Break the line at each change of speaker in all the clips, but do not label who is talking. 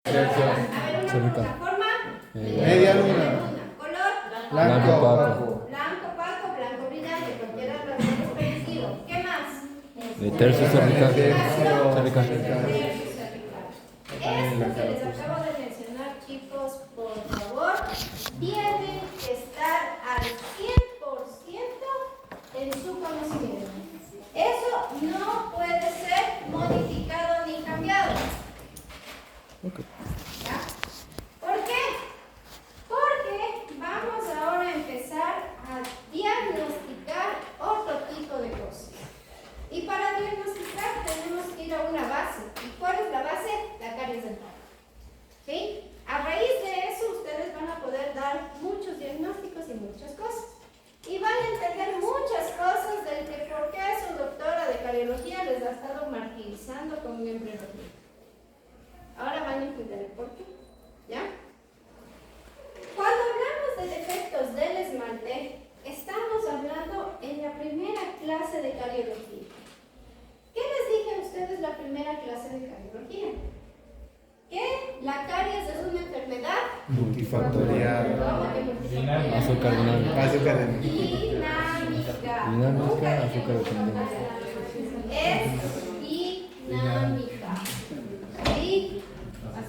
Una forma.
Media luna.
Color.
Blanco opaco.
Blanco opaco, blanco brillante, cualquiera de los dos parecido. ¿Qué más?
Tercio cervical.
Cervical.
Cervical.
Esto que les acabo de mencionar, chicos, por favor, tienen que estar al 100% en su conocimiento. Eso no puede ser modificado ni cambiado.
Okay.
¿Ya? ¿Por qué? Porque vamos ahora a empezar a diagnosticar otro tipo de cosas. Y para diagnosticar tenemos que ir a una base. ¿Y cuál es la base? La caries dental. ¿Sí? A raíz de eso ustedes van a poder dar muchos diagnósticos y muchas cosas. Y van a entender muchas cosas del que por qué su doctora de cariología les ha estado martirizando con un embriología. Ahora van a entender el por qué. ¿Ya? Cuando hablamos de defectos del esmalte, estamos hablando en la primera clase de cariología. ¿Qué les dije a ustedes la primera clase de cariología? Que la caries es una enfermedad
Multifactorial.
dinámica.
Azúcar dinámica.
Azúcar de
Dinámica.
Dinámica, azúcar dependiente.
Es dinámica. ¿Sí?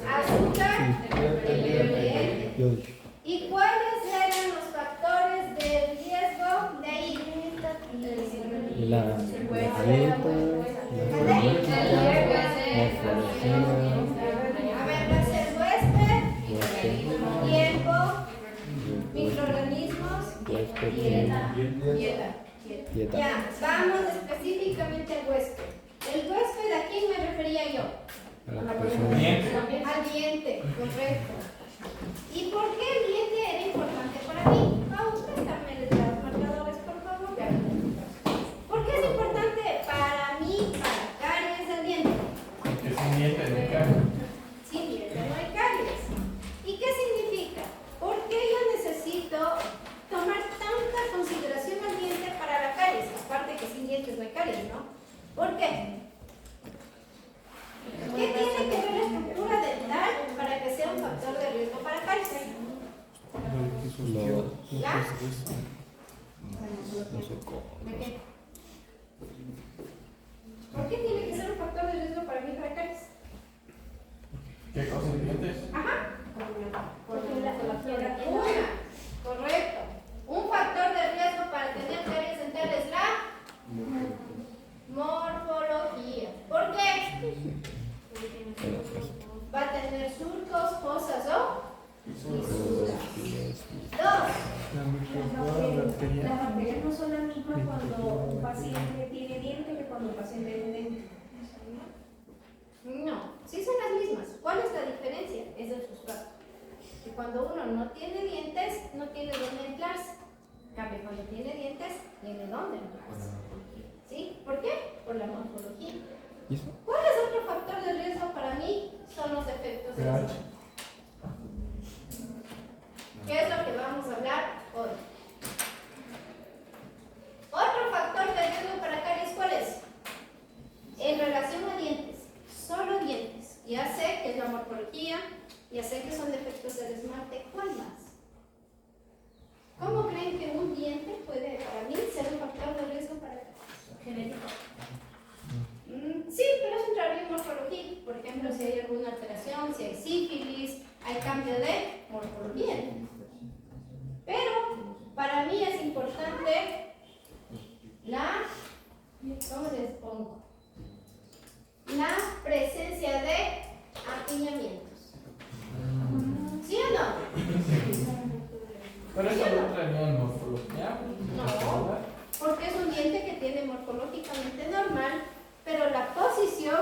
Azúcar dependiente.
Yo dije.
¿Y cuáles eran los factores de riesgo de ahí?
La dieta, la genética, morfología,
A ver, va a ser huésped, tiempo, microorganismos, dieta.
dieta.
Ya, vamos específicamente al huésped. ¿El huésped a quién me refería yo?
A la persona.
Al diente, correcto. ¿Y por qué el diente era importante para mí? Pau, préstame los marcadores, por favor. ¿Por qué es importante para mí, para caries del diente?
Porque sin diente no hay caries.
Sin diente no hay caries. ¿Y qué significa? ¿Por qué yo necesito tomar tanta consideración al diente para la caries? Aparte que sin dientes no hay caries, ¿no? ¿Por qué? ¿Qué tiene que ver la estructura dental para que sea un factor de riesgo para caries? ¿Ya?
No sé cómo.
¿De qué? ¿Por qué tiene que ser un factor de riesgo para mí para caries?
¿Qué cosa dientes?
Ajá. Porque una, correcto. Un factor de riesgo para tener caries dentales es la morfología. ¿Por qué? Va a tener surcos, fosas o fisuras. Dos.
La bacteria no son las mismas cuando un paciente tiene diente que cuando un paciente tiene diente.
No, sí son las mismas. ¿Cuál es la diferencia? Es el sustrato. Que cuando uno no tiene dientes, no tiene dónde anclarse. En cambio, cuando tiene dientes, tiene dónde anclarse. ¿Sí? ¿Por qué? Por la morfología.
¿Y eso?
¿Cuál es otro factor de riesgo para mí? Son los defectos del
pH.
esmalte. ¿Qué es lo que vamos a hablar hoy? Otro factor de riesgo para caries, ¿cuál es? En relación a dientes, solo dientes. Ya sé que es la morfología, ya sé que son defectos del esmalte, ¿cuál más? ¿Cómo creen que un diente puede, para mí, ser un factor de riesgo para caries?
Genético.
Sí, pero eso entraría en morfología. Por ejemplo, si hay alguna alteración, si hay sífilis, hay cambio de morfología. Pero para mí es importante la, ¿cómo les pongo? La presencia de apiñamientos. ¿Sí o no?
Pero eso no entraría en morfología.
No, porque es un diente que tiene morfológicamente normal, pero la posición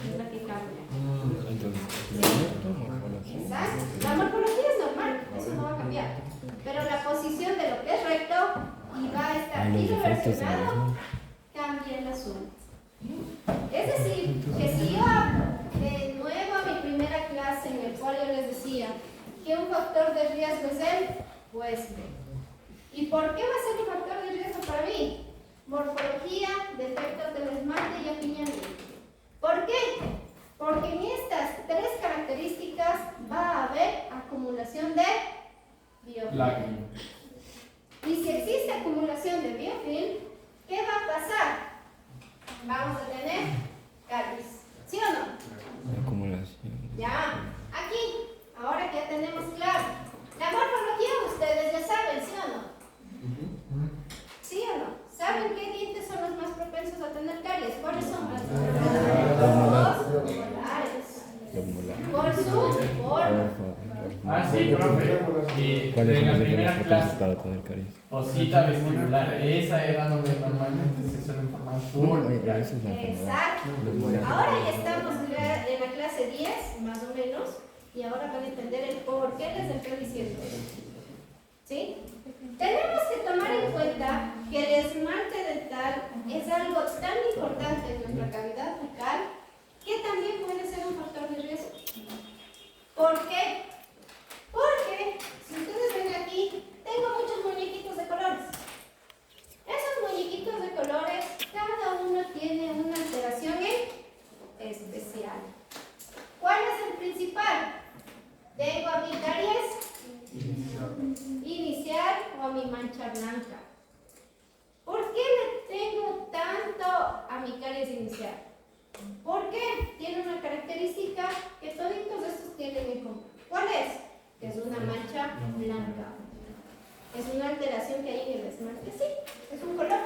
es la que cambia.
Entonces, morfología.
Exacto. La morfología es normal, eso no va a cambiar. Pero la posición de lo que es recto y va a estar
Los defectos de
irreversionado cambia el asunto. Es decir, que si yo hablo de nuevo a mi primera clase en el cual yo les decía que un factor de riesgo es el huésped. ¿Y por qué va a ser un factor de riesgo para mí? Morfología, defectos del esmalte y apiñamiento. ¿Por qué? Porque en estas tres características biofilm. Y si existe acumulación de biofilm, ¿qué va a pasar? Vamos a tener caries. ¿Sí o no?
Acumulación.
Ya. Aquí, ahora que ya tenemos claro. La morfología ustedes ya saben, ¿sí o no? ¿Sí o no? ¿Saben qué dientes son los más propensos a tener caries? ¿Cuáles son? Los molares. Por su forma.
Ah, sí, profe. Y
¿Cuál es
en la
el
primera
mayor
clase,
para tener caries?
osita vestibular, esa era donde normalmente se suele informar full.
Esa es la enfermedad.
Exacto. Ahora ya estamos en la clase 10, más o menos, y ahora van a entender el por qué les estoy diciendo esto. ¿Sí? Tenemos que tomar en cuenta que el esmalte dental es algo tan importante en nuestra cavidad bucal que también puede ser un factor de riesgo. ¿Por qué? Porque, si ustedes ven aquí, tengo muchos muñequitos de colores. Esos muñequitos de colores, cada uno tiene una alteración especial. ¿Cuál es el principal? Tengo a mi caries inicial o a mi mancha blanca. ¿Por qué le tengo tanto a mi caries inicial? ¿Por qué? Tiene una característica que todos estos tienen en común. ¿Cuál es? Que es una mancha blanca. Es una alteración que hay en el esmalte. Sí, es un color.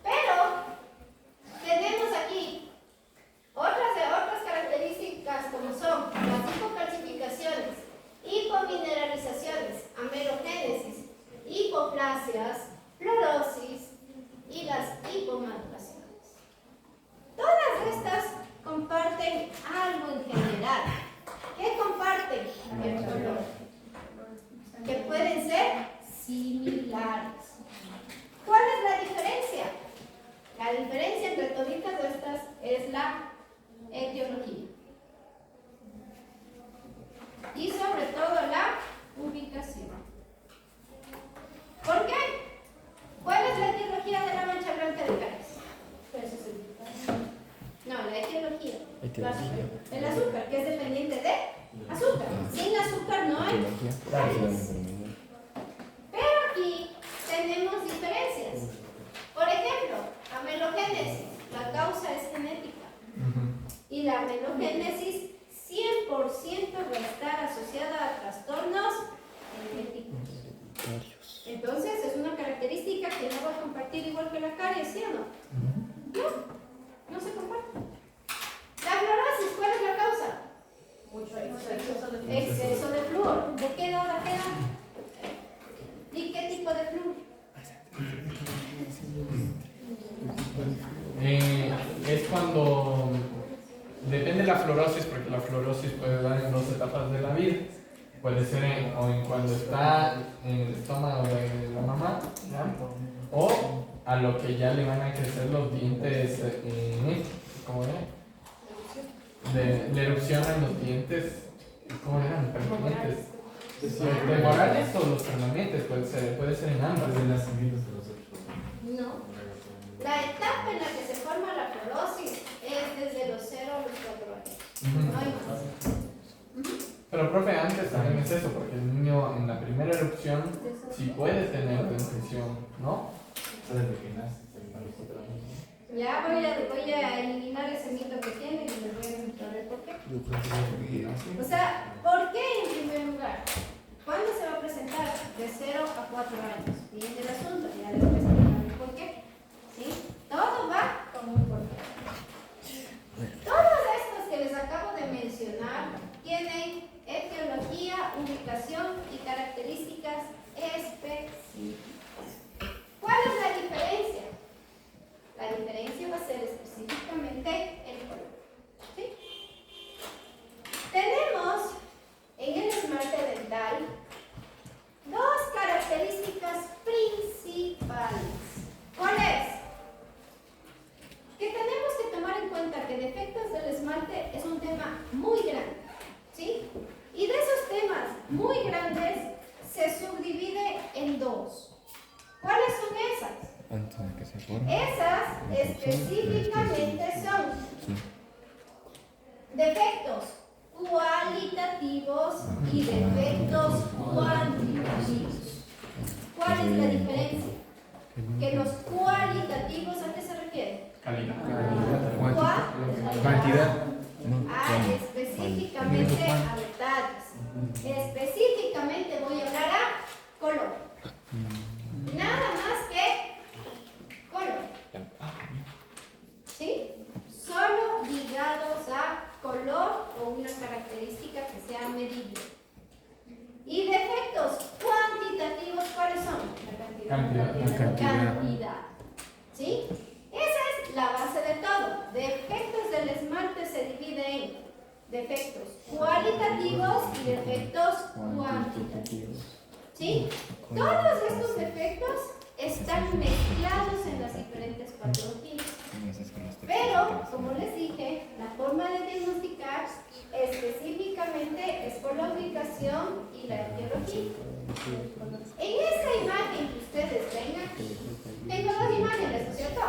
Pero tenemos aquí otras características como son las hipocalcificaciones, hipomineralizaciones, amelogénesis, hipoplasias, fluorosis y las hipomaduraciones. Todas estas comparten algo en general. ¿Qué comparten? El color. Que pueden ser similares. ¿Cuál es la diferencia? La diferencia entre todas estas es la etiología. Y sobre todo la ubicación. ¿Por qué? ¿Cuál es la etiología de la mancha blanca de caries? No, la etiología. El azúcar, que es dependiente de azúcar. Sin azúcar no hay caries. Pero aquí tenemos diferencias. Por ejemplo, amelogénesis, la causa es genética. Y la amelogénesis 100% va a estar asociada a trastornos genéticos. Entonces es una característica que no va a compartir igual que la caries, ¿sí o no? No se comparte. La fluorosis, ¿cuál es la causa? Mucho exceso de flúor. ¿De qué hora queda? ¿Y qué tipo de flúor?
Es cuando depende de la fluorosis, porque la fluorosis puede dar en dos etapas de la vida. Puede ser cuando está en el estómago de la mamá, ¿ya? O a lo que ya le van a crecer los dientes, ¿cómo era? De erupción en los dientes, ¿cómo eran? Permanentes. ¿Temporales o los permanentes? Puede ser en ambas.
No. La etapa en la que se forma la fluorosis es desde los 0 a los 4 años. No hay más.
Pero, profe, antes también es eso, porque el niño en la primera erupción sí puede tener dentición, ¿no?
Ya voy a eliminar ese mito que tienen y les voy a demostrar el por qué. O sea, ¿por qué en primer lugar? ¿Cuándo se va a presentar? De 0 a 4 años. Bien el asunto, ya les voy a explicar el por qué. ¿Sí? Todo va con un porqué. Todos estos que les acabo de mencionar tienen etiología, ubicación y características específicas. ¿Cuál es la diferencia? La diferencia va a ser específicamente el color. ¿Sí? Tenemos en el esmalte dental dos características principales. ¿Cuál es? Que tenemos que tomar en cuenta que defectos del esmalte es un tema muy grande. ¿Sí? Y de esos temas muy grandes se subdivide en dos. ¿Cuáles son esas?
Antes de que se forme.
Esas específicamente son defectos cualitativos cualitativos y defectos cuantitativos. ¿Cuál es la diferencia? Que los cualitativos, ¿a qué se refiere?
Calidad.
Cantidad.
Específicamente a detalles. Específicamente voy a hablar a color. Nada más que color. ¿Sí? Solo ligados a color o una característica que sea medible. ¿Y defectos cuantitativos cuáles son? Cantidad. ¿Sí? Esa es la base de todo. Defectos del esmalte se divide en defectos cualitativos y defectos cuantitativos. ¿Sí? Todos estos defectos están mezclados en las diferentes patologías. Pero, como les dije, la forma de diagnosticar específicamente es por la ubicación y la etiología. En esta imagen que ustedes ven aquí, tengo dos imágenes, ¿no es cierto?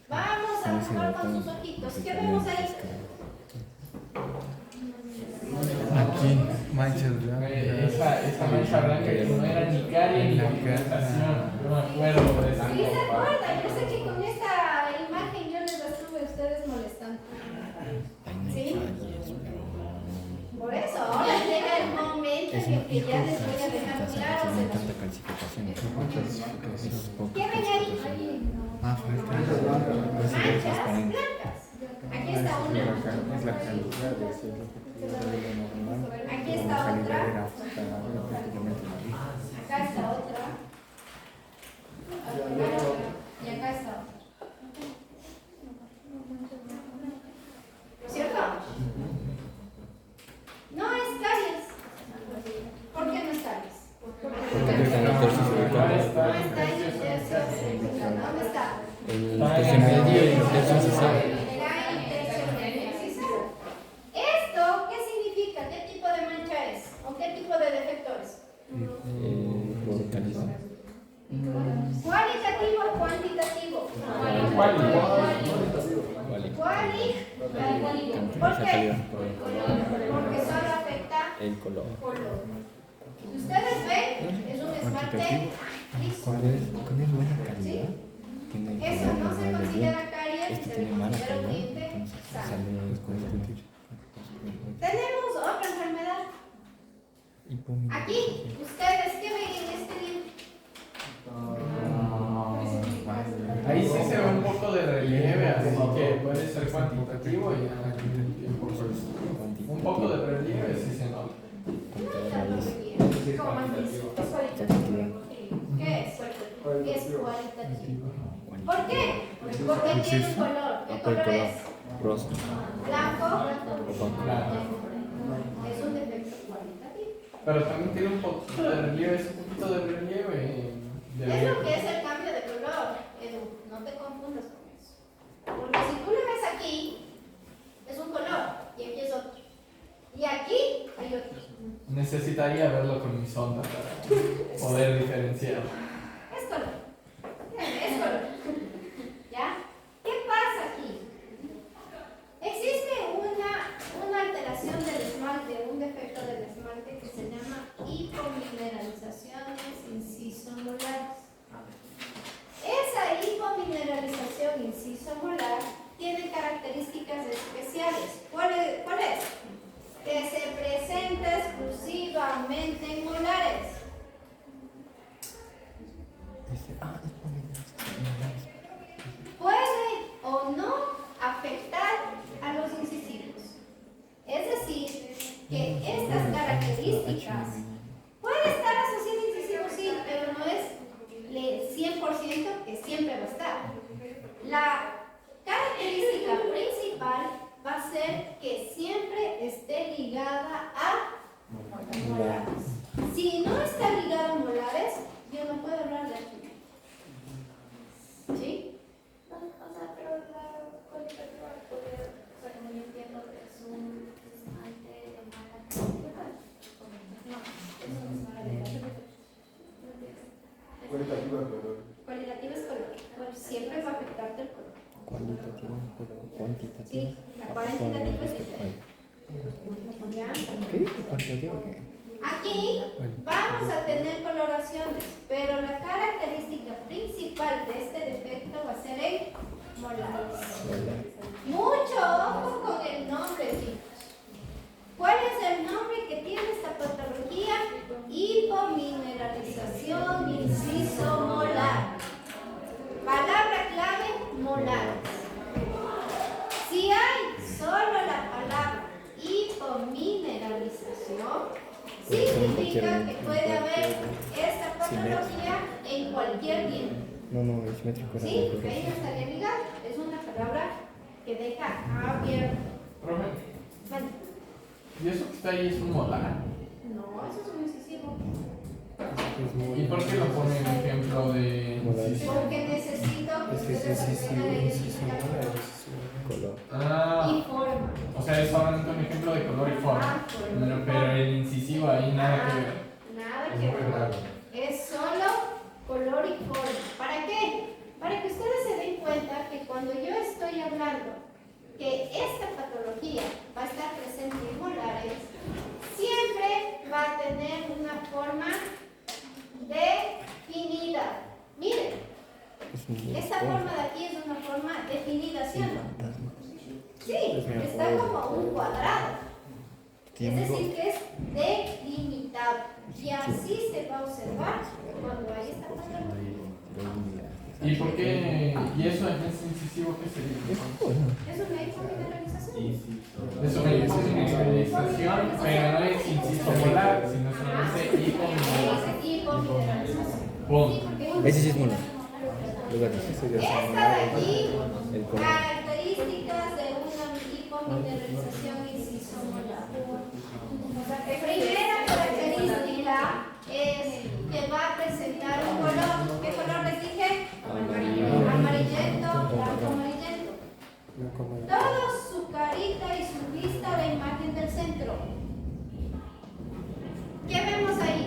Vamos a jugar con sus ojitos. ¿Qué vemos ahí?
Aquí, manchas blancas.
Esa mancha blanca que no era ni carie ni pigmentación. Yo me acuerdo de esa
Sí, se
copa.
acuerdan. Yo sé que con esta imagen yo les estuve a ustedes molestando. ¿Sí? Por eso, ahora llega el momento en que ya les voy a dejar claros el asunto. ¿Qué ven ahí?
Ah, falta.
Manchas blancas. Aquí está una.
Es la calidad de ese normal.
Aquí está otra.
Prácticamente la misma.
Acá está otra. Y acá está otra. ¿Cierto? No es caries. ¿Por qué no es caries?
Porque está en el tercio
No
cervical.
está en el tercio cervical. ¿Dónde está?
El tercio medio y el tercio incisal.
Está en el tercio incisal. ¿Esto qué significa? ¿Qué tipo de mancha es? ¿O qué tipo de defectores?
Por calidad.
¿Cualitativo o cuantitativo? Cualitativo. ¿Por qué? Porque solo afecta
El color.
color. Si ustedes ven, es un esmalte liso.
Con es buena calidad.
¿Sí?
Tiene
Eso no se
color
considera caries,
Este
se
tiene
le
mala
considera un
calidad.
diente
Entonces
sano.
sale con
Tenemos otra enfermedad. Aquí, ustedes, ¿qué ven en este libro?
Ahí sí se ve un poco de relieve, así que puede ser cuantitativo y un poco de relieve sí se nota.
No tanto relieve. ¿Cómo es cualitativo? ¿Qué es? Es cualitativo. ¿Por qué? Porque tiene un color. ¿Qué color es?
rosa.
Blanco.
Claro.
Es un defecto cualitativo.
Pero también tiene un poquito de relieve, es un poquito de relieve.
Es lo que es el cambio de color, Edu, no te confundas con eso. Porque si tú le ves aquí, es un color y aquí es otro. Y aquí hay otro.
Necesitaría verlo con mi sonda para poder diferenciar.
Es color. Es color. ¿Ya? ¿Qué pasa aquí? Existe una alteración del esmalte, un defecto del esmalte que se llama hipomineralizaciones inciso-molares. Esa hipomineralización inciso-molar tiene características especiales. ¿Cuál es? Que se presenta exclusivamente en molares. Puede o no afectar a los incisivos. Es decir, que estas características pueden estar asociadas a incisivos, sí, pero no es el 100% que siempre va a estar. La característica principal va a ser que siempre esté ligada a molares. Si no está ligada a molares, yo no puedo hablar de aquí. ¿Sí?
O sea, pero la cualitativa puede, o sea, como yo entiendo, es un esmalte de mala calidad. No, eso no es mala calidad.
Cualitativo es color. Bueno, siempre va a afectarte el color.
Cualitativo, pero cuantitativo.
Sí, la cuantitativa es diferente.
digo que.
Aquí vamos a tener coloraciones, pero la característica principal de este defecto va a ser el molares. Mucho ojo con el nombre, chicos. ¿Cuál es el nombre que tiene esta patología? Hipomineralización, inciso molar. Palabra clave, molares. Si hay solo la palabra hipomineralización, significa que puede haber esta patología en cualquier diente.
No, es simétrico.
¿Sí? Ahí no estaría ligado. Es una palabra que deja abierto.
Profe,
Vale.
¿y eso que está ahí es un molar?
No, eso es un incisivo.
¿Y por qué lo pone en ejemplo de incisivo?
Porque necesito que ustedes aprendan a identificar
Color.
Ah,
y forma.
o sea, es solamente un ejemplo de color y forma. Pero el incisivo ahí nada que ver.
Nada
Es
que
muy
ver.
raro.
Es solo color y forma. ¿Para qué? Para que ustedes se den cuenta que cuando yo estoy hablando que esta patología va a estar presente en molares, siempre va a tener una forma definida. Miren, esta forma de aquí es una forma definida, ¿sí o no? Sí, está como un cuadrado. Es decir, que es delimitado. Y así se va a observar cuando hay esta patología.
¿Y por qué? ¿Y eso es incisivo qué sería?
Es una hipomineralización.
Es una hipomineralización, pero no es inciso molar, sino solamente hipomineralización.
Es hipomineralización.
Punto.
Ese sí es molar.
Esta de aquí,
El color.
características de una hipomineralización incisomolar. Primera característica es que va a presentar un color. ¿Qué color les dije? Amarillento, blanco amarillento. Todo su carita y su vista, la imagen del centro. ¿Qué vemos ahí?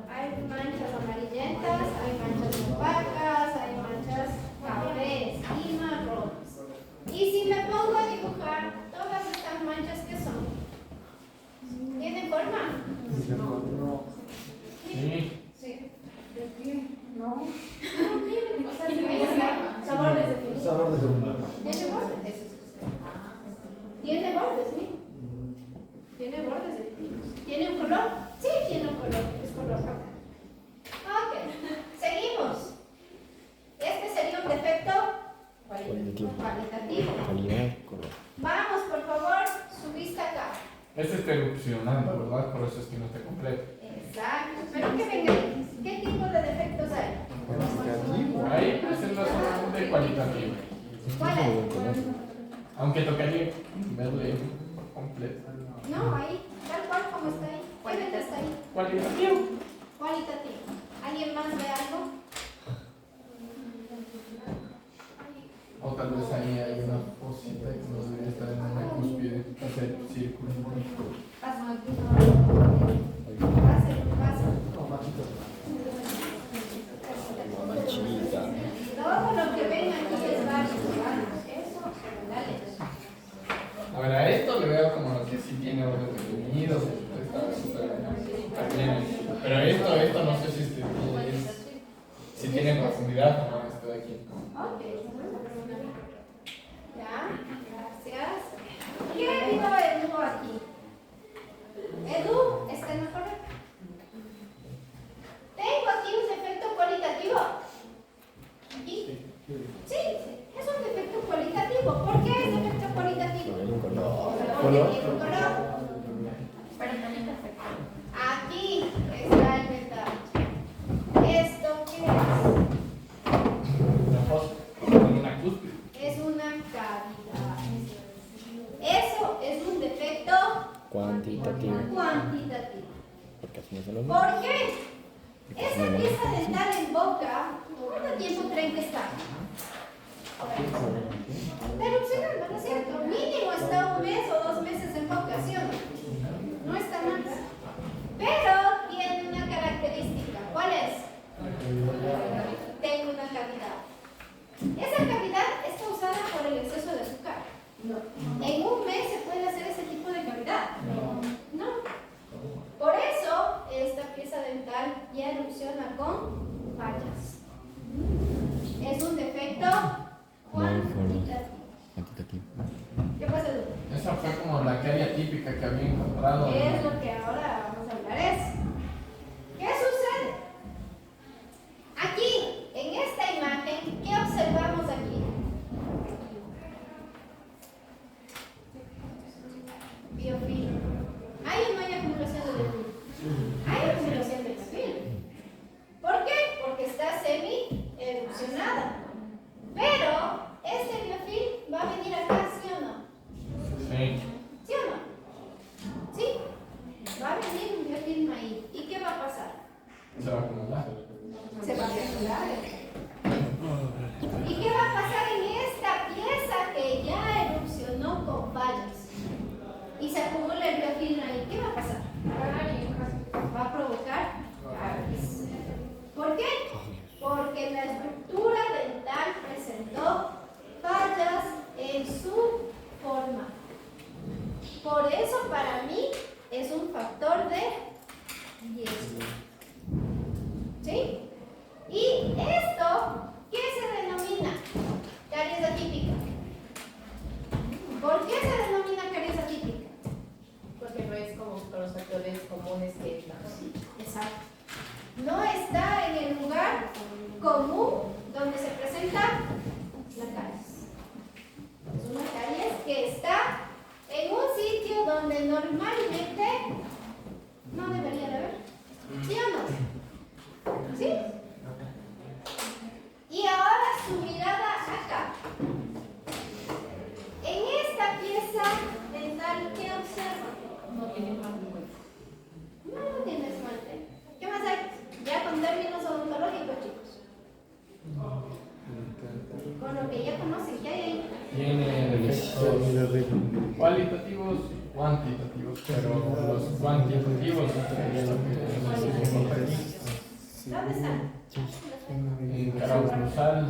Hay manchas amarillentas, hay manchas opacas, hay manchas cafés y marrones. Y si me pongo a dibujar todas estas manchas, ¿qué son? ¿Tienen forma?
Sí.
Sí. No. O sea, si me dice sabor definido. ¿Tiene bordes? ¿Tiene bordes, sí? ¿Tiene bordes definidos? ¿Tiene un color? Sí, tiene un color. Es color rojo. Ok. Seguimos. Este sería un defecto cualitativo.
Calidad, color.
Vamos, por favor, su vista acá.
Este está erupcionando, ¿verdad? Por eso es que no está completo.
Exacto. Pero que venga ahí. ¿Qué tipo de defectos hay?
Ahí presenta solamente cualitativo.
¿Cuál es?
Aunque tocaría verle completo.
No, ahí, tal cual como está ahí. ¿Qué letra está ahí?
Cualitativo.
Cualitativo. ¿Alguien más ve algo?
O tal vez ahí hay una cosita que no debería estar en una cúspide, hacer círculo.
Pasa. Pasa. Todo lo que ven aquí es válido. Eso, dale.
A ver, a esto le veo como que sí tiene orden definidos, está súper bien. Pero esto no sé si tiene profundidad o no, esto de aquí.
Ok. Ya, gracias. ¿Qué dijo Edu aquí? Edu, ¿está en lo correcto? Tengo aquí un defecto cualitativo. ¿Aquí? Sí, es un defecto cualitativo. ¿Por qué es defecto cualitativo? Porque tiene un color. Pero también defecto. Aquí está el detalle. ¿Esto qué es?
Una fosa, una cúspide.
Es una cavidad. Eso es un defecto
Cuantitativo.
cuantitativo.
Porque así no se lo mismo.
¿Por qué? Esa pieza dental en boca, ¿cuánto tiempo creen que está? Está erupcionando, ¿no es cierto? Mínimo está 1 mes o 2 meses en boca, ¿sí o no? No está más. Pero tiene una característica. ¿Cuál es? Tengo una cavidad. Esa cavidad es causada por No. ¿En un mes se puede hacer ese tipo de cavidad? No. Por eso esta pieza dental ya erupciona con fallas. Es un defecto cuantitativo.
Cuantitativo.
¿Qué pasa, Edu?
Esa fue como la caria típica que había encontrado.
Es lo que ahora vamos a hablar es. ¿Qué sucede? Aquí, en esta imagen, ¿qué observamos aquí? Biofilm. ¿Hay o no hay acumulación de biofilm? Hay acumulación de biofilm. ¿Por qué? Porque está semi-erupcionada. Pero este biofilm va a venir acá, ¿sí o no?
Sí.
¿Sí o no? ¿Sí? Va a venir un biofilm ahí. ¿Y qué va a pasar?
Se va a acumular.
Se va a acumular. ¿Y qué va a pasar en esta pieza que ya erupcionó con fallas? Y se acumula el biofilm ahí. ¿Qué va a pasar? Va a provocar caries. ¿Por qué? Porque la estructura dental presentó fallas en su forma. Por eso para mí es un factor de riesgo. ¿Sí? Y esto, ¿qué se denomina? Caries atípica. ¿Por qué se denomina caries atípica?
Porque no es como los factores comunes que estamos.
Exacto. No está en el lugar común donde se presenta la caries. Es una caries que está en un sitio donde normalmente no debería de haber. ¿Sí o no? ¿Sí? Y ahora su mirada acá. En esta pieza dental, ¿qué observa?
No tiene esmalte.
No tiene esmalte. ¿Qué más hay? Ya con términos odontológicos, chicos. Con lo que ya conocen, ¿qué hay ahí?
Tiene defectos cualitativos y cuantitativos, pero los cuantitativos
¿Dónde están?
en cara dorsal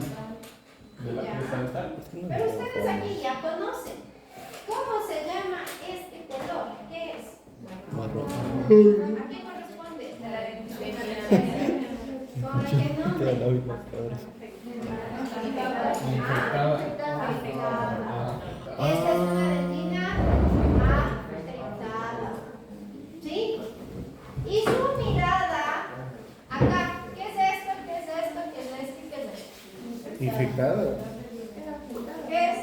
de la pieza dental.
Pero ustedes aquí ya conocen. ¿Cómo se llama este color? ¿Qué es?
Marrón.
¿A quién corresponde?
De la dentición.
¿Con qué nombre?
Infectada.
Afectada. Esta es una dentina afectada. ¿Sí? Y su mirada acá. ¿Qué es esto? ¿Qué es esto? ¿Qué es esto? ¿Qué es esto?
Infectada.
¿Qué es?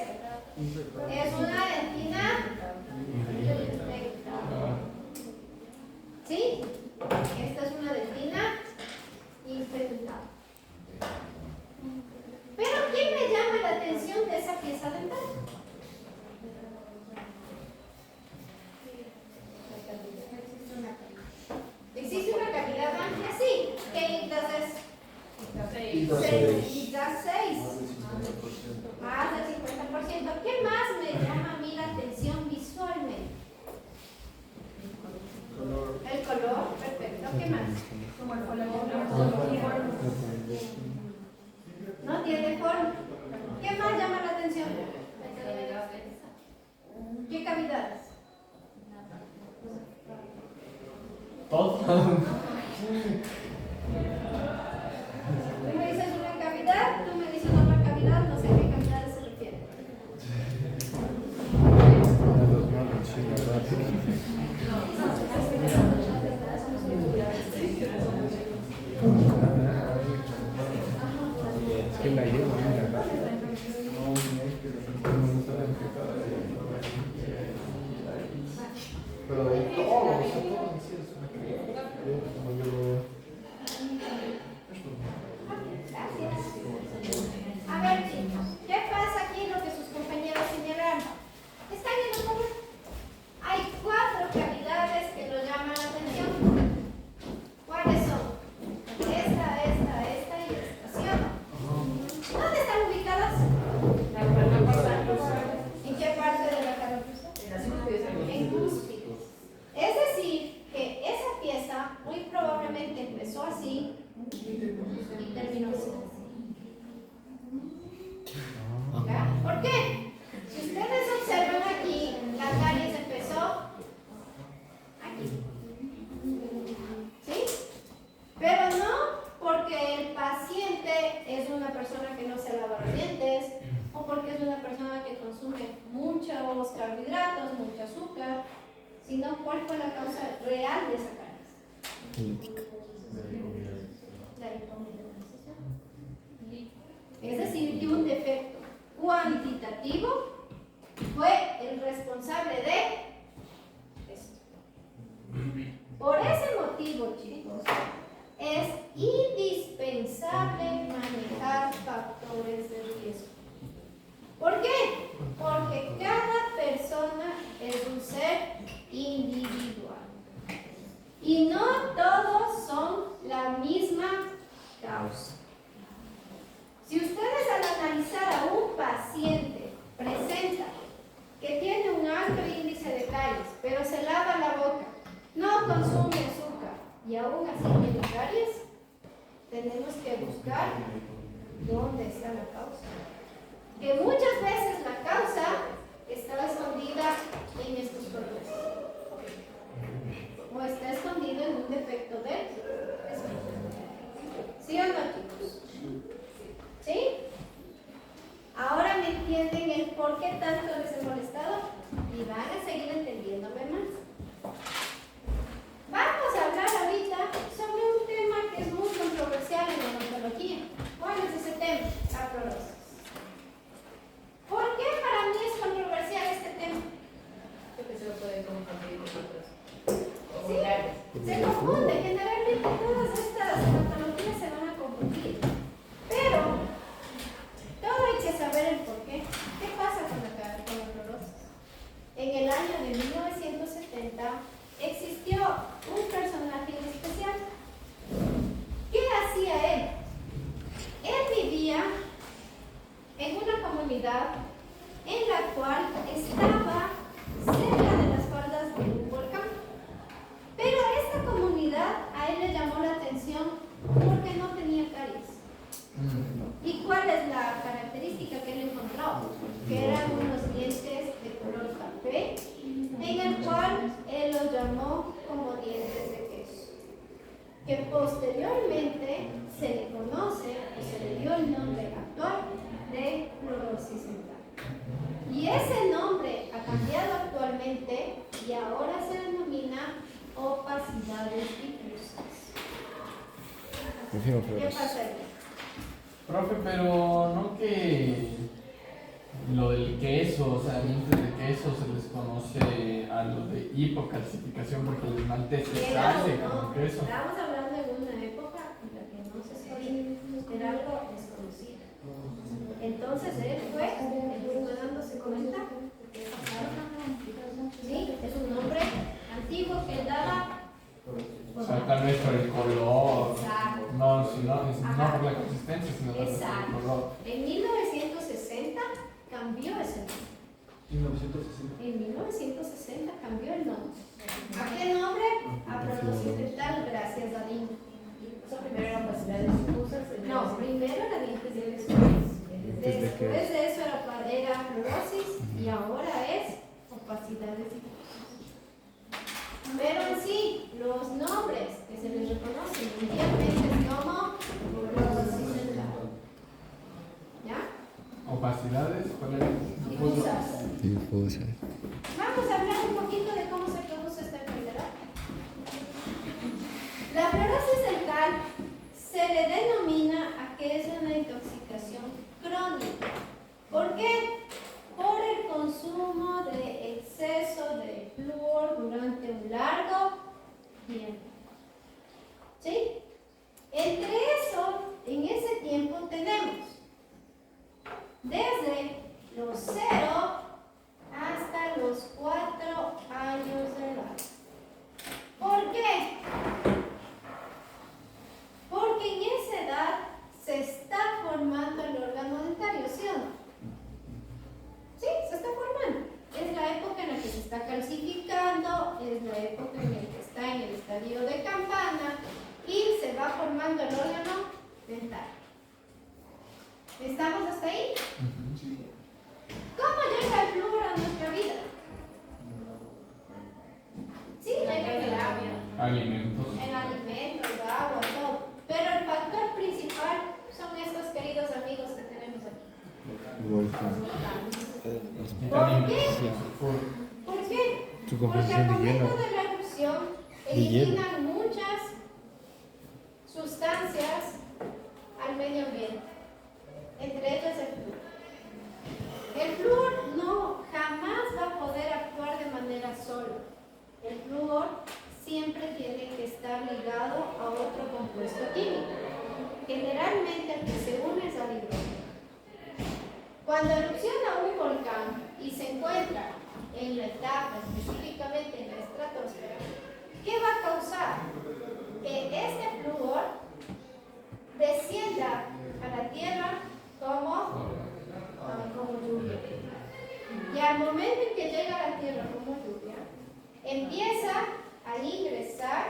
Es una dentina infectada. ¿Sí? Esta es una dentina infectada. Pero ¿quién me llama la atención de esa pieza dental? ¿Existe una cavidad amplia? Sí. ¿Qué índice es? 6. 6. Más del 50%. ¿Qué más me llama a mí la atención visualmente? El color, perfecto. ¿Qué más? No tiene forma. ¿Qué más llama la atención? ¿Qué cavidades?
Todo.
Tú me dices una cavidad, tú me dices otra cavidad, no sé a qué cavidades se refiere.
Es que la llevo, ¿verdad?
Pero de todo, o sea, todo en sí es una calidad. Como yo
Gracias. A ver, chicos, ¿qué pasa aquí lo que sus compañeros señalaron? Están en el color. Hay 4 cavidades que lo llaman la atención. ¿Cuáles son? Esta y esta, ¿sí o no? ¿Dónde están ubicadas? ¿En qué parte de la cara? En cúspide. Es decir, una persona que no se lava los dientes, o porque es una persona que consume muchos carbohidratos, mucho azúcar, sino cuál fue la causa real de esa caries.
Genética.
La hipomineralización. Es decir, que un defecto cuantitativo fue el responsable de esto. Por ese motivo, chicos, es indispensable manejar factores de riesgo. ¿Por qué? Porque cada persona es un ser individual. Y no todos son la misma causa. Si ustedes al analizar a un paciente presentan que tiene un alto índice de caries, pero se lava la boca, no consume azúcar y aún así tiene caries, tenemos que buscar dónde está la causa. Que muchas veces la causa está escondida en estos problemas. O está escondido en un defecto de ¿sí o no, chicos? ¿Sí? Ahora me entienden el por qué tanto les he molestado y van a seguir entendiéndome más. Vamos a hablar ahorita sobre un tema que es muy controversial en la odontología. ¿Cuál es ese tema? La fluorosis. ¿Por qué para mí es controversial este tema?
Porque se lo puede confundir con otros.
Sí, se confunde. Generalmente todas estas patologías se van a confundir. Pero todo hay que saber el por qué. ¿Qué pasa con la fluorosis? En el año de 1970 existió un personaje en especial. ¿Qué hacía él? Él vivía en una comunidad en la cual estaba cerca de las faldas de un volcán. Pero esta comunidad a él le llamó la atención porque no tenía caries. ¿Y cuál es la característica que él encontró? Que eran unos dientes de color café, en el cual él los llamó como dientes de queso, que posteriormente se le conoce y se le dio el nombre actual de fluorosis dental. Y ese nombre ha cambiado actualmente y ahora se denomina opacidades difusas.
Prefiero
¿Qué
fluoros.
pasa ahí?
Profe, pero no que lo del queso, o sea, dientes de queso se les conoce a los de hipocalcificación porque el esmalte se sale con queso.
Estamos hablando de una época en la que no se sabía, era algo desconocido. Entonces él fue dándose cuenta. Sí, es un nombre antiguo que él daba.
O sea, tal vez por el color.
Exacto.
No, no por la consistencia, sino por el
Exacto.
color.
En 1960 cambió ese nombre.
1960.
En 1960 cambió el nombre. ¿A qué nombre? A fluorosis dental, gracias a Lin.
Eso primero eran opacidades difusas.
No, primero era dientes de queso. Después de eso era fluorosis y ahora es opacidades difusas. Pero en sí, los nombres que se les reconocen mundialmente como fluorosis dental. ¿Ya?
Opacidades, ¿cuál es?
Difusas.
Difusas.
Vamos a hablar un poquito de cómo se produce esta enfermedad. La fluorosis dental se le denomina a que es una intoxicación crónica. ¿Por qué? Por el consumo de exceso de flúor durante un largo tiempo. ¿Sí? Entre eso, en ese tiempo tenemos desde los 0 hasta
Volcán.
Y
¿Por
también
qué?
sulfuro.
¿Por qué?
Su
Porque al
composición de
momento
hielo.
de la erupción
De hielo.
eliminan muchas sustancias al medio ambiente, entre ellas el flúor. El flúor no jamás va a poder actuar de manera sola. El flúor siempre tiene que estar ligado a otro compuesto químico. Generalmente el que se une es al hidrógeno. Cuando erupciona un volcán y se encuentra en la etapa, específicamente en la estratosfera, ¿qué va a causar? Que este flúor descienda a la Tierra como lluvia. Y al momento en que llega a la Tierra como lluvia, empieza a ingresar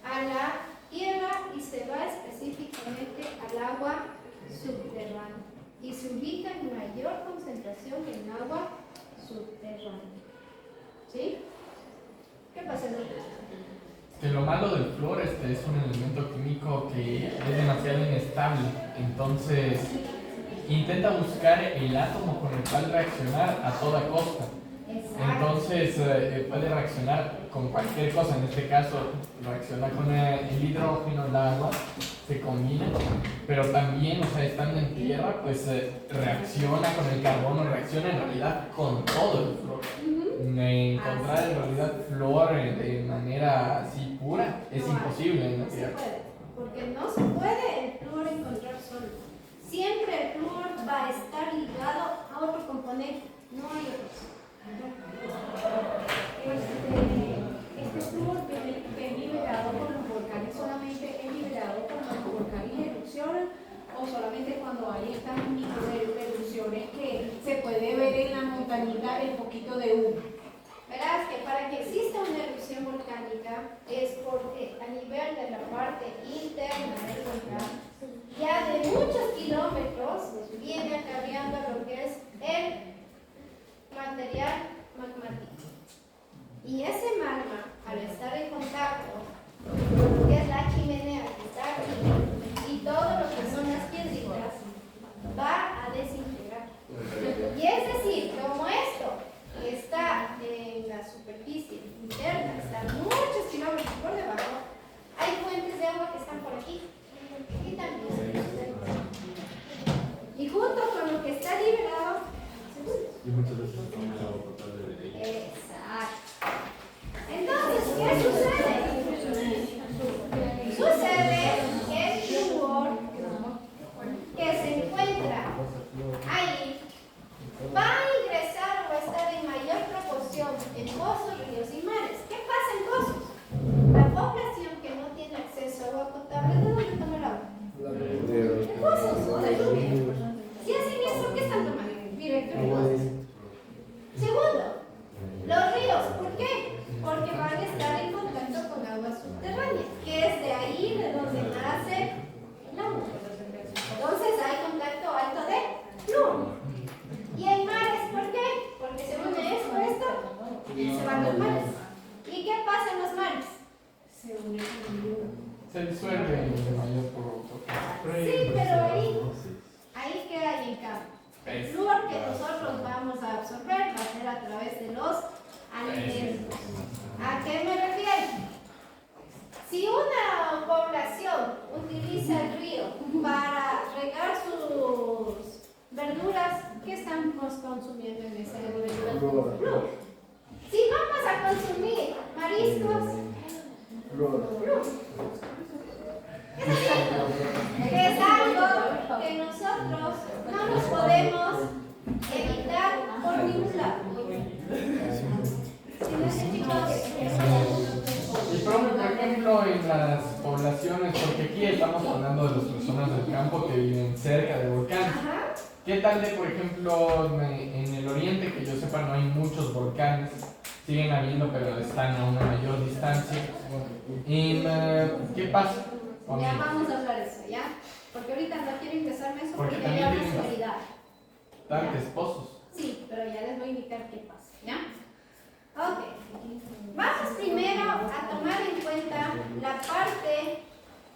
a la Tierra y se va específicamente al agua subterránea. Y se ubica en mayor concentración en agua subterránea. ¿Sí? ¿Qué pasa en el
Que lo malo del flúor es un elemento químico que es demasiado inestable, entonces intenta buscar el átomo con el cual reaccionar a toda costa. Entonces puede reaccionar con cualquier cosa, en este caso reacciona con el hidrógeno, el agua, se combina, pero también, o sea, estando en tierra, pues reacciona con el carbono, reacciona en realidad con todo el flúor. Encontrar en realidad flúor de manera así pura es imposible en la
No se
tierra.
puede, porque no se puede el flúor encontrar solo. Siempre el flúor va a estar ligado a otro componente, no hay otro.
Este flúor que es liberado por los volcanes solamente es liberado cuando los volcanes erupcionan o solamente cuando hay estas micro erupciones que se puede ver en la montañita el poquito de humo.
Verás que para que exista una erupción volcánica es porque a nivel de la parte interna del volcán, ya de muchos kilómetros, viene acarreando lo que es el material magmático. Y ese magma, al estar en contacto con lo que es la chimenea que está aquí y todo lo que son las piedritas, va a desintegrar. Y es decir, como esto está en la superficie interna, está muchos kilómetros por debajo, hay fuentes de agua que están por aquí y también. Y junto con lo que está liberado,
Y muchas veces tomamos agua potable de ahí.
exacto. Entonces, ¿qué sucede? Sucede que el flúor que se encuentra ahí va a ingresar o a estar en mayor proporción en pozos, ríos y mares. ¿Qué pasa en pozos? La población que no tiene acceso a agua potable, ¿de dónde toma el agua? De pozos o de lluvia. Si hacen eso, ¿qué están tomando? Directo en pozos. Segundo, los ríos. ¿Por qué? Porque van a estar en contacto con agua subterránea, que es de ahí de donde nace el agua. Entonces hay contacto alto de flúor. Y en mares, ¿por qué? Porque se une esto y se van los mares. ¿Y qué pasa en los mares?
Se une con el humo.
Se disuelve en mayor por
Sí, pero ahí que hay en cambio. El flúor que nosotros vamos a absorber va a ser a través de los alimentos. ¿A qué me refiero? Si una población utiliza el río para regar sus verduras, ¿qué estamos consumiendo en ese verdura? Flúor. Si vamos a consumir mariscos, flúor. Es decir, que es algo que nosotros no nos podemos evitar por ningún lado. ¿Sí me explico?
Y por ejemplo, en las poblaciones, porque aquí estamos hablando de las personas del campo que viven cerca de volcanes.
Ajá.
¿Qué tal de, por ejemplo, en el oriente, que yo sepa no hay muchos volcanes, siguen habiendo, pero están a una mayor distancia? ¿Qué pasa?
Ya vamos a hablar de eso, ¿ya? Porque ahorita no quiero ingresarme eso
Porque
porque ya
también
hablamos
tienen
de seguridad.
Tantos pozos.
Sí, pero ya les voy a indicar qué pasa, ¿ya? Ok. Vamos primero a tomar en cuenta la parte,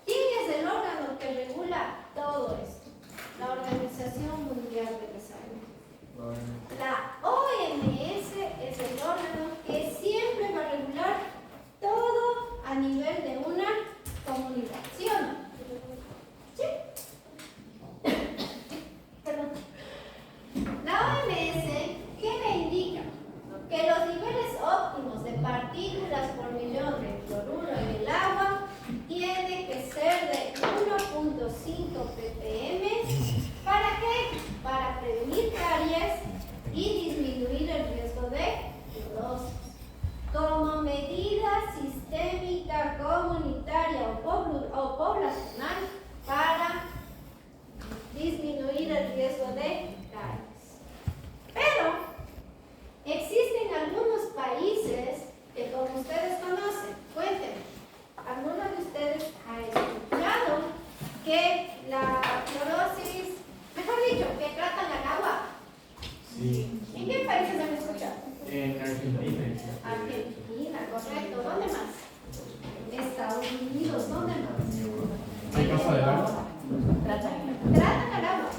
¿quién es el órgano que regula todo esto? La Organización Mundial de la La OMS es el órgano que siempre va a regular todo a nivel de una comunidad, ¿sí o no? ¿Sí? Perdón. La OMS, ¿qué me indica? Que los niveles óptimos de partículas por millón de cloruro en el agua tiene que ser de 1.5 ppm. ¿Para qué? Para prevenir caries y disminuir el riesgo de clorosis. Como medida sistémica, comunitaria o poblacional para disminuir el riesgo de caries. Pero existen algunos países que, como ustedes conocen, cuéntenme, ¿alguno de ustedes ha escuchado que la clorosis, mejor dicho, que tratan al agua?
Sí.
¿En qué países han escuchado?
En Argentina.
Argentina, correcto. ¿Dónde más? Estados Unidos, ¿dónde más?
¿Qué pasa del agua?
Tratan al agua.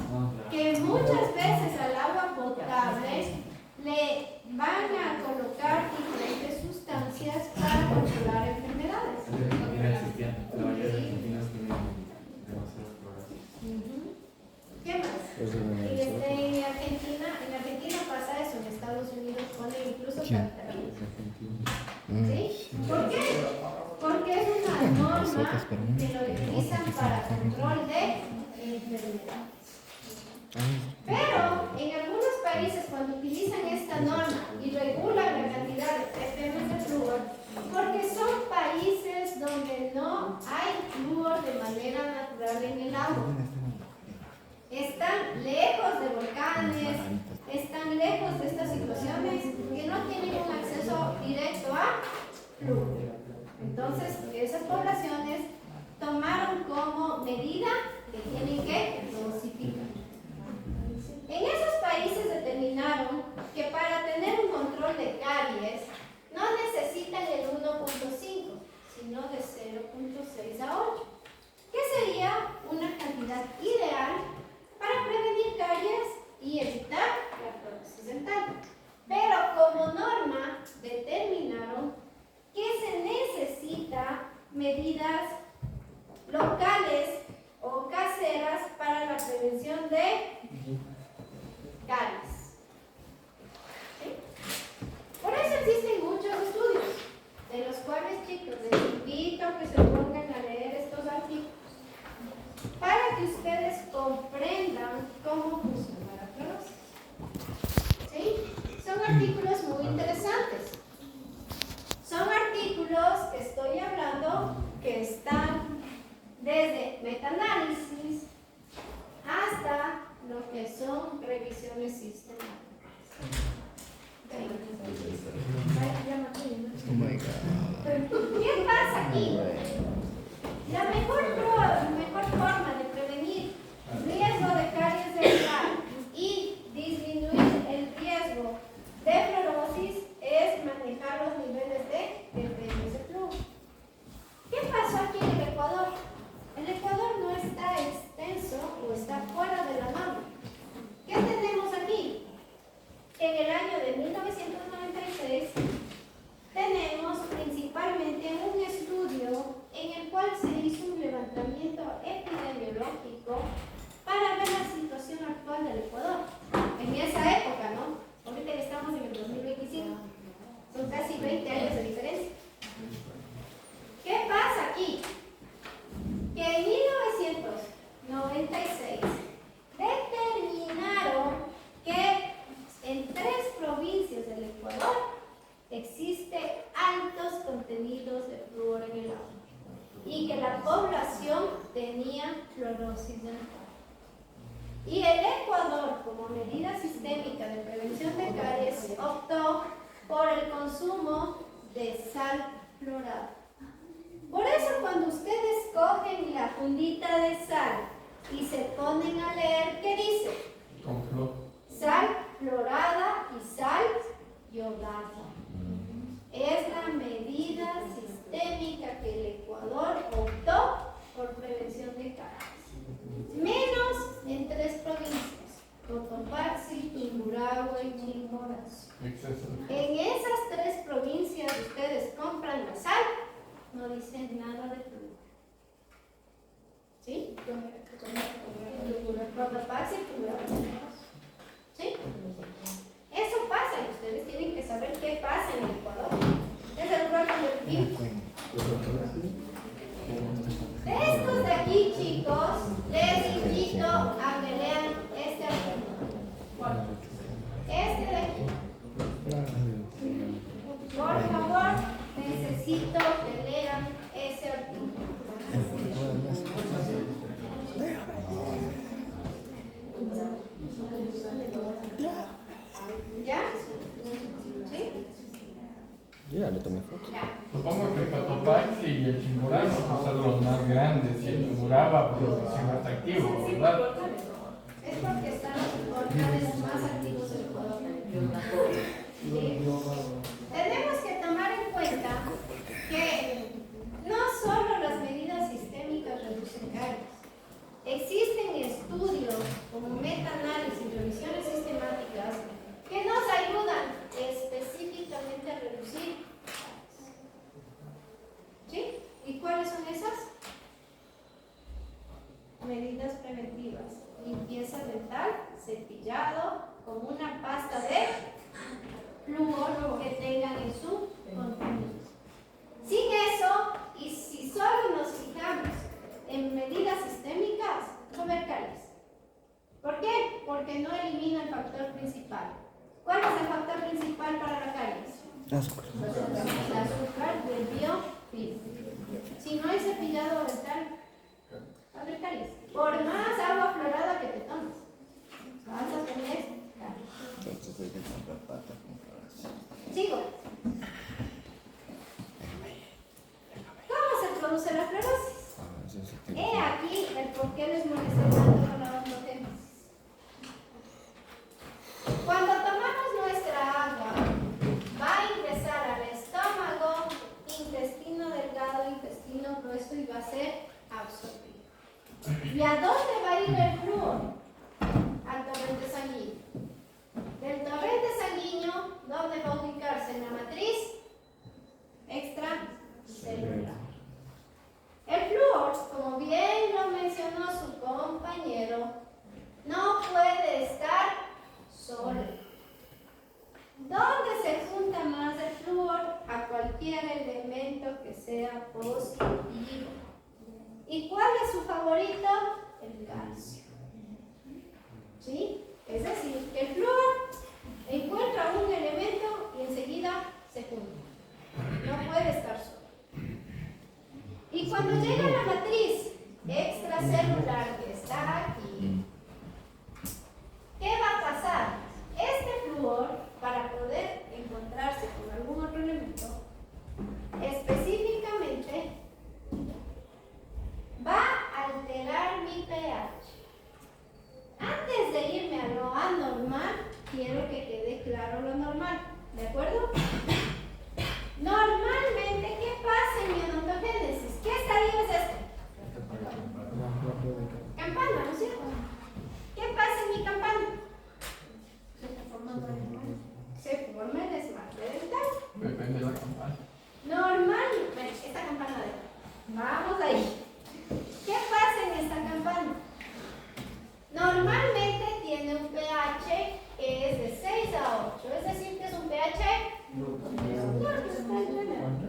Que muchas veces al agua potable le van a colocar diferentes sustancias para controlar enfermedades. ¿Qué más? En Argentina pasa eso, en Estados Unidos ponen incluso tartarinas. ¿Sí? ¿Por qué? Porque es una norma que lo utilizan para control de enfermedades. Pero en algunos países, cuando utilizan esta norma y regulan la cantidad de ppm de flúor, porque son países donde no hay flúor de manera natural en el agua. Están lejos de volcanes, están lejos de estas situaciones que no tienen un acceso directo a flúor. Entonces, esas poblaciones tomaron como medida que tienen que dosificar. En esos países determinaron que para tener un control de caries no necesitan el 1.5, sino de 0.6 a 8, que sería una cantidad ideal para prevenir caries y evitar la clorosis dental. Pero como norma determinaron que se necesita medidas locales o caseras para la prevención de caries. ¿Sí? Por eso existen muchos estudios, de los cuales, chicos, les invito a que se pongan a leer estos artículos para que ustedes comprendan cómo funciona la clorosis. ¿Sí? Son artículos muy interesantes. Son artículos que estoy hablando que están desde metaanálisis hasta lo que son revisiones sistemáticas.
Oh my God.
¿Qué pasa aquí? La mejor forma de prevenir riesgo de caries dental y disminuir el riesgo de fluorosis es manejar los niveles de ppm de flúor. ¿Qué pasó aquí en el Ecuador? El Ecuador no está extenso o está fuera de la norma. ¿Qué tenemos aquí? En el año de 1996 tenemos principalmente un estudio en el cual se hizo un levantamiento epidemiológico para ver la situación actual del Ecuador. En esa época, ¿no? Ahorita ya estamos en el 2025. Son casi 20 años de diferencia. ¿Qué pasa aquí? Que en 1996 determinaron que en 3 provincias del Ecuador existe altos contenidos de flúor en el agua y que la población tenía fluorosis dental. Y el Ecuador, como medida sistémica de prevención de caries, optó por el consumo de sal fluorada. Por eso cuando ustedes cogen la fundita de sal y se ponen a leer, ¿qué dice?
Con flúor.
Sal fluorada y sal yodada. Es la medida sistémica que el Ecuador optó por prevención de caries. Menos en 3 provincias, Cotopaxi, Tungurahua el Chimborazo.
Exceso.
En esas 3 provincias ustedes compran la sal, no dicen nada de flúor. ¿Sí? Rotapax y flúor. ¿Sí? Eso pasa y ustedes tienen que saber qué pasa en el Ecuador. Es el lugar donde vivimos. De estos de aquí, chicos, les invito a que lean este artículo. Este de aquí. Por favor, necesito que lean ese artículo. ¿Ya? ¿Sí?
Ya le tomé foto.
Supongo que el Cotopaxi y el Chimborazo son los más grandes y el Tungurahua porque es más activo, ¿verdad?
Es porque están los volcanes más activos del Ecuador. ¿Sí? Tenemos que tomar en cuenta que no solo las medidas sistémicas reducen cargas. Existen estudios como metaanálisis y revisiones sistemáticas que nos ayudan específicamente a reducir cargas. ¿Sí? ¿Y cuáles son esas? Medidas preventivas. Limpieza dental, cepillado, con una pasta de flúor que tengan en su contenido. Sin eso, y si solo nos fijamos en medidas sistémicas, va a haber caries. ¿Por qué? Porque no elimina el factor principal. ¿Cuál es el factor principal para la caries?
Azúcar.
El azúcar del biofilm. Si no hay cepillado dental, va a haber caries. Por más agua florada que te tomes, vas a tener caries.
Entonces hay que comprar pata con flores.
Sigo. ¿Cómo se produce la fluorosis?
Ah, eso sí tiene
He
que-
aquí el por qué les molesta tanto con la ondogénesis. Cuando tomamos nuestra agua, va a ingresar al estómago, intestino delgado, intestino grueso y va a ser absorbido. ¿Y a dónde va a ir el flúor? Al torrente sanguíneo. Del torrente sanguíneo, ¿dónde va a ubicarse? En la matriz extracelular. El flúor, como bien lo mencionó su compañero, no puede estar solo. ¿Dónde se junta más el flúor? A cualquier elemento que sea positivo. ¿Y cuál es su favorito? El calcio. ¿Sí? Es decir, que el flúor encuentra un elemento y enseguida se junta. No puede estar solo. Y cuando llega a la matriz extracelular que está aquí, ¿qué va a pasar? Este flúor, para poder encontrarse con algún otro elemento, específicamente va a alterar mi pH. Antes de irme a lo anormal, quiero que quede claro lo normal. ¿De acuerdo? Normalmente, ¿qué pasa en mi odontogénesis? ¿Qué estadio es este? Campana, ¿no es cierto? ¿Qué pasa en mi campana? Se está formando el esmalte. Se forma el esmalte dental.
Depende de la campana.
Normalmente, esta campana de acá. Vamos ahí. ¿Qué pasa en esta campana? Normalmente tiene un pH que es de 6 a 8, es decir, que es un pH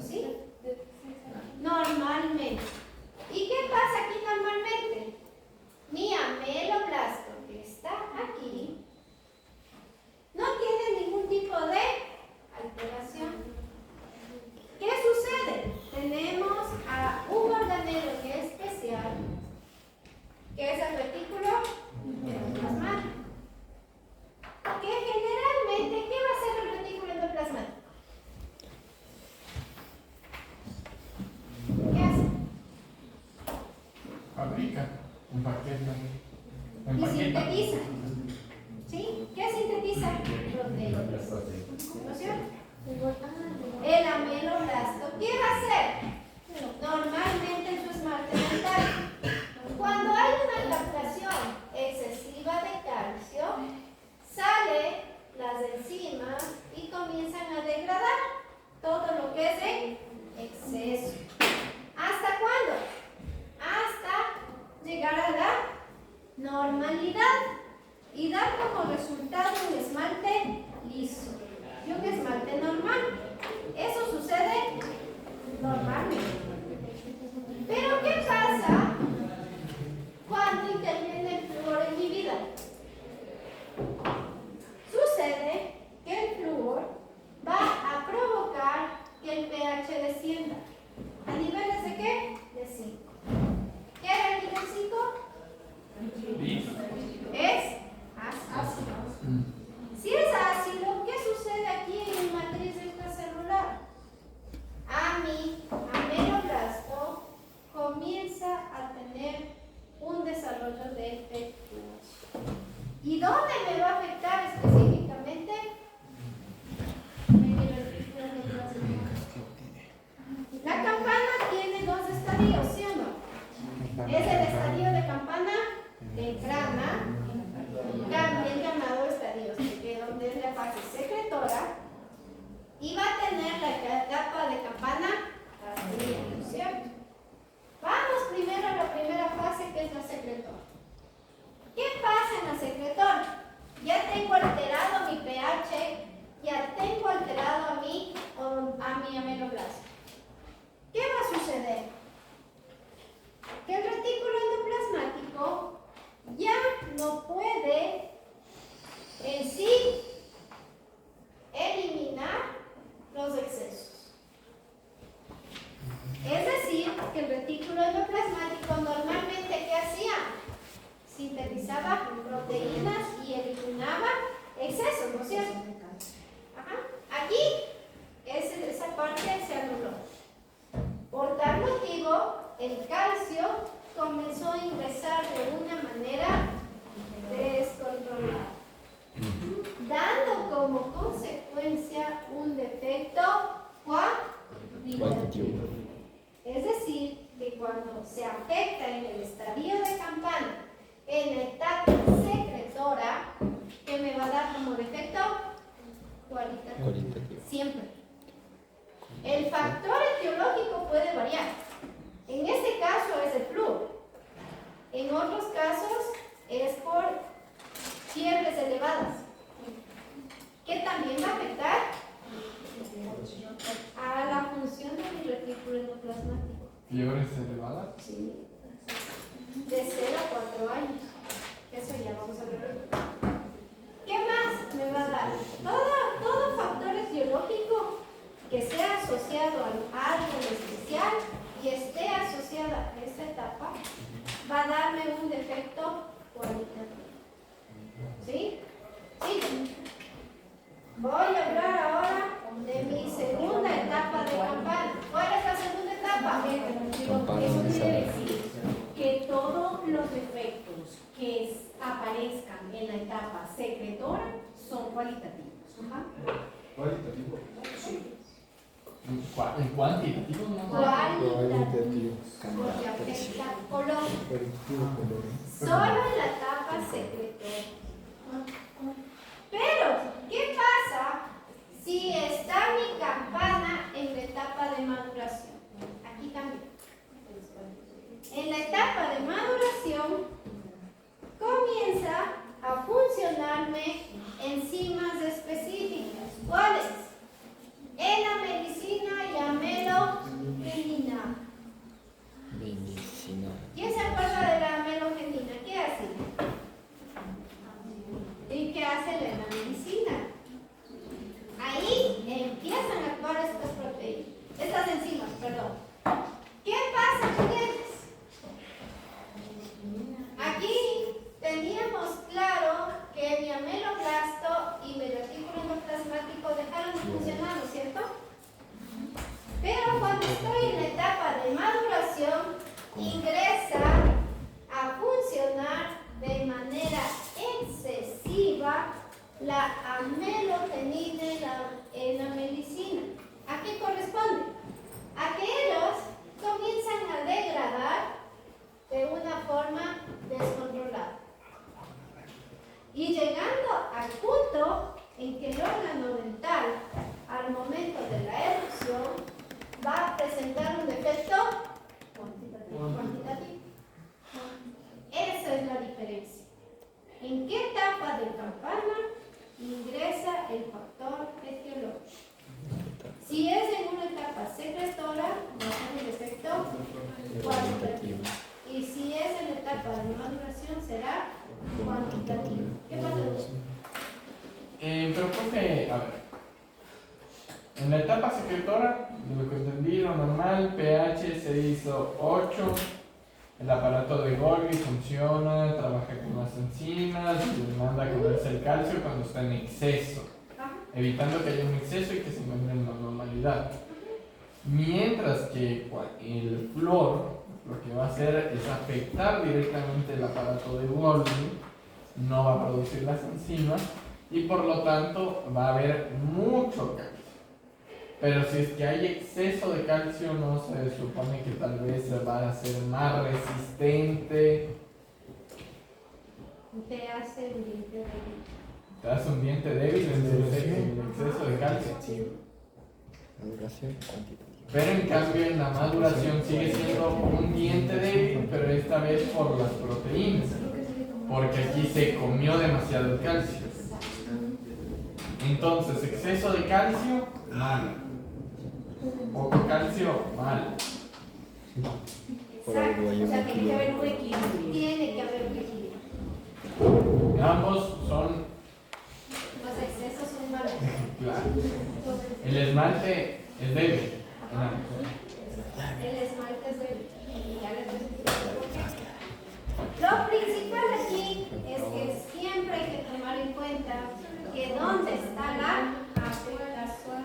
¿sí? Normalmente. ¿Y qué pasa aquí normalmente? Mi ameloblasto que está aquí no tiene ningún tipo de alteración. ¿Qué sucede? Tenemos a un organelo especial que es el retículo endoplasmático. Que generalmente, ¿qué va a hacer el retículo endoplasmático? ¿Qué hace?
Fabrica un paquete.
Y sintetiza. ¿Sí? ¿Qué sintetiza? Proteínas. ¿No es cierto? El ameloblasto, ¿qué va a hacer? Normalmente en su esmalte dental. Cuando hay una captación excesiva de calcio, sale las Sucede que el flúor va a provocar que el pH descienda. ¿A niveles de qué? De 5. ¿Qué era el nivel 5? Es ácido. Si es ácido, ¿qué sucede aquí en mi matriz extracelular? A mi ameloblasto comienza a tener un desarrollo de pectus. ¿Y dónde me va a afectar específicamente? La campana tiene dos estadios, ¿sí o no? Es el estadio de campana temprana, también llamado estadio donde es la fase secretora, y va a tener la etapa de campana tardía, ¿no es cierto? Vamos primero a la primera fase, que es la secretora. ¿Qué pasa en la secretora? Ya tengo alterado mi pH, ya tengo alterado a mi ameloblasto. ¿Qué va a suceder? Que el retículo endoplasmático ya no puede en sí eliminar los excesos. Es decir, que el retículo endoplasmático normalmente, ¿qué hacía? Sintetizaba proteínas y eliminaba excesos, ¿no es cierto? Ajá. Aquí esa parte se anuló. Por tal motivo, el calcio comenzó a ingresar de una manera descontrolada, dando como consecuencia un defecto cuantitativo. Es decir, que cuando se afecta en el estadio de campana, en la etapa secretora, ¿qué me va a dar como defecto? Cualitativo. Siempre. El factor etiológico puede variar. En este caso es el flúor. En otros casos es por fiebres elevadas, que también va a afectar a la función de mi retículo endoplasmático.
¿Fiebres elevadas?
Sí. De 0 a 4 años. Eso ya vamos a ver. ¿Qué más me va a dar? Todo factor etiológico que sea asociado a algo en especial y esté asociado a esta etapa, va a darme un defecto cualitativo. ¿Sí? Sí. Voy a hablar ahora de mi segunda etapa de campana. ¿Cuál es la segunda etapa?
Eso quiere decir que todos los defectos que aparezcan en la etapa secretora son cualitativos. Ajá.
¿Cualitativo? Sí. ¿En cuantitativo? No.
Cualitativo. Porque afecta color. Solo en la etapa secretora. Pero, ¿qué pasa si está mi campana en la etapa de maduración? Aquí también. En la etapa de maduración comienza a funcionarme enzimas específicas. ¿Cuáles? Enamelicina y amelogenina. ¿Quién se acuerda de la amelogenina? ¿Qué hace? ¿Y qué hace la enamelicina? Ahí empiezan a actuar estas enzimas, perdón. ¿Qué pasa con ellas? Aquí teníamos claro que mi ameloblasto y mi retículo endoplasmático dejaron de funcionar, ¿no es cierto? Pero cuando estoy en la etapa de maduración, ingresa a funcionar de manera excesiva la amelogenina y la enamelicina. ¿A qué corresponde? A que ellos comienzan a degradar de una forma descontrolada. Y llegando al punto en que el órgano dental, al momento de la erupción, va a presentar un defecto cuantitativo. Esa es la diferencia. ¿En qué etapa de campana ingresa el factor etiológico? Si es en una etapa secretora, va a ser un defecto cualitativo. Y si es en la etapa de maduración, será cuantitativo. ¿Qué pasa?
creo que, a ver, en la etapa secretora, de lo que entendí, lo normal, pH 6-8, el aparato de Golgi funciona, trabaja con las enzimas, le manda a comerse el calcio cuando está en exceso, evitando que haya un exceso y que se encuentre en la normalidad. Mientras que el flúor lo que va a hacer es afectar directamente el aparato de Golgi, no va a producir las enzimas y por lo tanto va a haber mucho calcio. Pero si es que hay exceso de calcio, no se supone que tal vez va a ser más resistente.
Te hace el diente débil.
Te hace un diente débil el exceso de calcio.
Maduración cuantitativa.
Pero en cambio en la maduración sigue siendo un diente débil, pero esta vez por las proteínas. Porque aquí se comió demasiado el calcio. Entonces, exceso de calcio, mal. Poco calcio, mal.
Por algo hay
O
un
sea, tiene que haber un
equilibrio.
equilibrio.
Tiene que haber un equilibrio.
Ambos son,
Los excesos son malos.
claro. El esmalte es débil. en ambos.
El esmalte es débil. Y ya les voy a explicar por qué. Lo principal aquí es que siempre hay que tomar en cuenta que dónde está la afectación.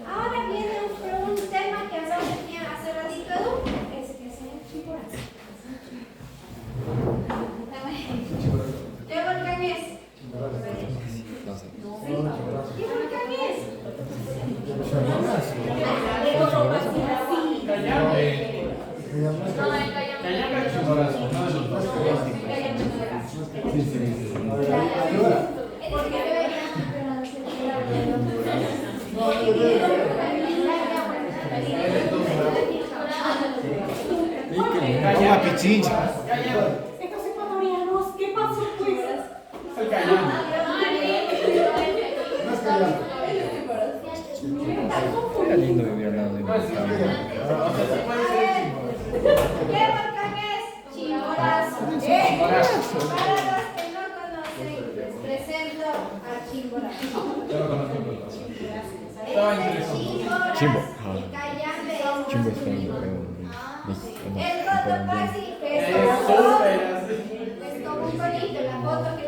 Ahora viene un tema que hablamos hace ratito, Edu, es que se chicoras. ¿Qué volcán es?
No sé.
¿Qué volcán es?
Cayambe.
No, el
Cayambe es Chimborazo, uno de los dos.
Toma pichincha.
Cayambe.
Estos ecuatorianos, ¿qué pasó pues?
Es el cayambe.
Era lindo vivir al lado de un
No es el
volcán.
cayambe. O sea, sí puede ser Chimborazo.
¿Qué volcán es? Chimborazo.
Chimborazo.
Para los que no conocen, les presento a Chimborazo.
Yo lo conozco por los dos. Estaba interesante.
Chimbo.
El Cayambe es
Chimbo
más
está en
bonito.
México.
El Cotopaxi, que
Es
es como
súper así.
un conito, la foto que